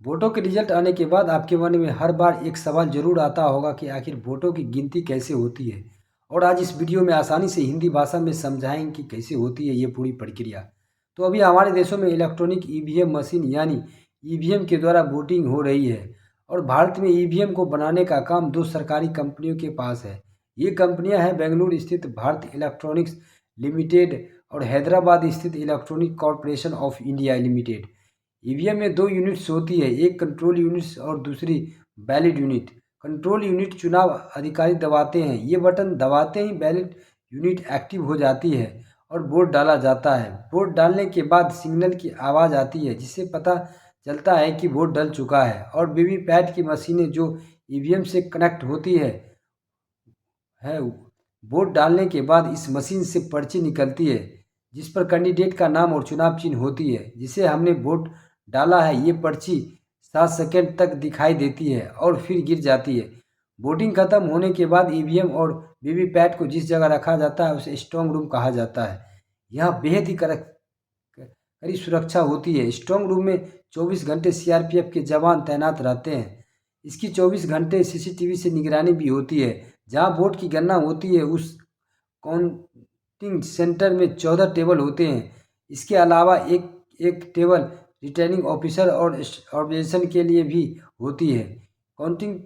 वोटों के रिजल्ट आने के बाद आपके मन में हर बार एक सवाल जरूर आता होगा कि आखिर वोटों की गिनती कैसे होती है। और आज इस वीडियो में आसानी से हिंदी भाषा में समझाएंगे कि कैसे होती है ये पूरी प्रक्रिया। तो अभी हमारे देशों में इलेक्ट्रॉनिक ईवीएम मशीन यानी ईवीएम के द्वारा वोटिंग हो रही है। और भारत में ईवीएम को बनाने का काम दो सरकारी कंपनियों के पास है। ये कंपनियां हैं बेंगलुरु स्थित भारत इलेक्ट्रॉनिक्स लिमिटेड और हैदराबाद स्थित electronic corporation of India limited. EVM में दो यूनिट्स होती है, एक कंट्रोल यूनिट्स और दूसरी बैलेट यूनिट। कंट्रोल यूनिट चुनाव अधिकारी दबाते हैं, ये बटन दबाते ही बैलेट यूनिट एक्टिव हो जाती है और वोट डाला जाता है। वोट डालने के बाद सिग्नल की आवाज़ आती है जिससे पता चलता है कि वोट डल चुका है। और वीवीपैट की मशीनें जो ईवीएम से कनेक्ट होती है वोट डालने के बाद इस मशीन से पर्ची निकलती है जिस पर कैंडिडेट का नाम और चुनाव चिन्ह होती है जिसे हमने वोट डाला है। ये पर्ची 7 सेकंड तक दिखाई देती है और फिर गिर जाती है। वोटिंग खत्म होने के बाद ईवीएम और वीवीपैट को जिस जगह रखा जाता है उसे स्ट्रांग रूम कहा जाता है। यहाँ बेहद ही कड़ी सुरक्षा होती है। स्ट्रांग रूम में 24 घंटे सीआरपीएफ के जवान तैनात रहते हैं। इसकी 24 घंटे सीसीटीवी से निगरानी भी होती है। जहाँ वोट की गणना होती है उस काउंटिंग सेंटर में 14 टेबल होते हैं। इसके अलावा एक एक टेबल रिटर्निंग ऑफिसर और ऑब्जर्वेशन के लिए भी होती है। काउंटिंग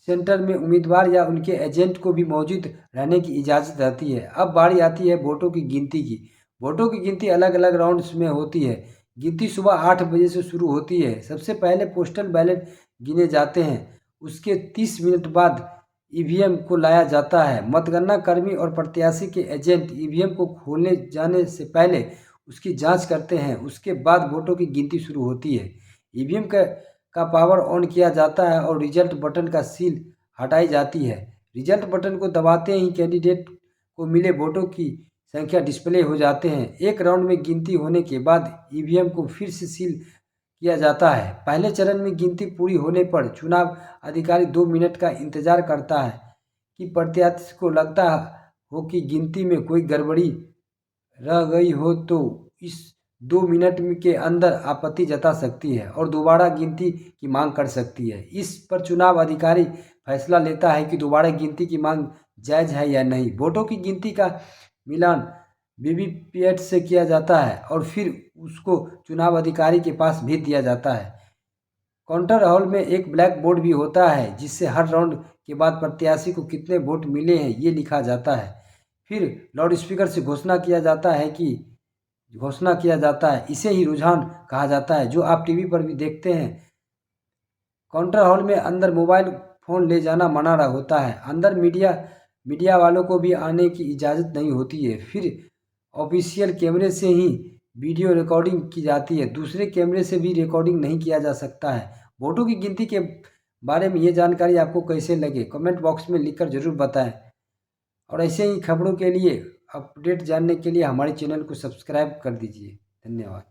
सेंटर में उम्मीदवार या उनके एजेंट को भी मौजूद रहने की इजाज़त रहती है। अब बारी आती है वोटों की गिनती की। वोटों की गिनती अलग अलग राउंड्स में होती है। गिनती सुबह 8 बजे से शुरू होती है। सबसे पहले पोस्टल बैलेट गिने जाते हैं। उसके 30 मिनट बाद ईवीएम को लाया जाता है। मतगणना कर्मी और प्रत्याशी के एजेंट ईवीएम को खोलने जाने से पहले उसकी जांच करते हैं। उसके बाद वोटों की गिनती शुरू होती है। ईवीएम का पावर ऑन किया जाता है और रिजल्ट बटन का सील हटाई जाती है। रिजल्ट बटन को दबाते ही कैंडिडेट को मिले वोटों की संख्या डिस्प्ले हो जाते हैं। एक राउंड में गिनती होने के बाद ईवीएम को फिर से सील किया जाता है। पहले चरण में गिनती पूरी होने पर चुनाव अधिकारी 2 मिनट का इंतजार करता है कि प्रत्याशी को लगता हो कि गिनती में कोई गड़बड़ी रह गई हो तो इस 2 मिनट के अंदर आपत्ति जता सकती है और दोबारा गिनती की मांग कर सकती है। इस पर चुनाव अधिकारी फैसला लेता है कि दोबारा गिनती की मांग जायज़ है या नहीं। वोटों की गिनती का मिलान वीवीपैट से किया जाता है और फिर उसको चुनाव अधिकारी के पास भेज दिया जाता है। काउंटर हॉल में एक ब्लैक बोर्ड भी होता है जिससे हर राउंड के बाद प्रत्याशी को कितने वोट मिले हैं ये लिखा जाता है। फिर लाउडस्पीकर से घोषणा किया जाता है। इसे ही रुझान कहा जाता है जो आप टीवी पर भी देखते हैं। काउंटर हॉल में अंदर मोबाइल फ़ोन ले जाना मना होता है। अंदर मीडिया वालों को भी आने की इजाज़त नहीं होती है। फिर ऑफिशियल कैमरे से ही वीडियो रिकॉर्डिंग की जाती है। दूसरे कैमरे से भी रिकॉर्डिंग नहीं किया जा सकता है। वोटों की गिनती के बारे में ये जानकारी आपको कैसे लगे कमेंट बॉक्स में लिखकर ज़रूर बताएं। और ऐसे ही खबरों के लिए अपडेट जानने के लिए हमारे चैनल को सब्सक्राइब कर दीजिए। धन्यवाद।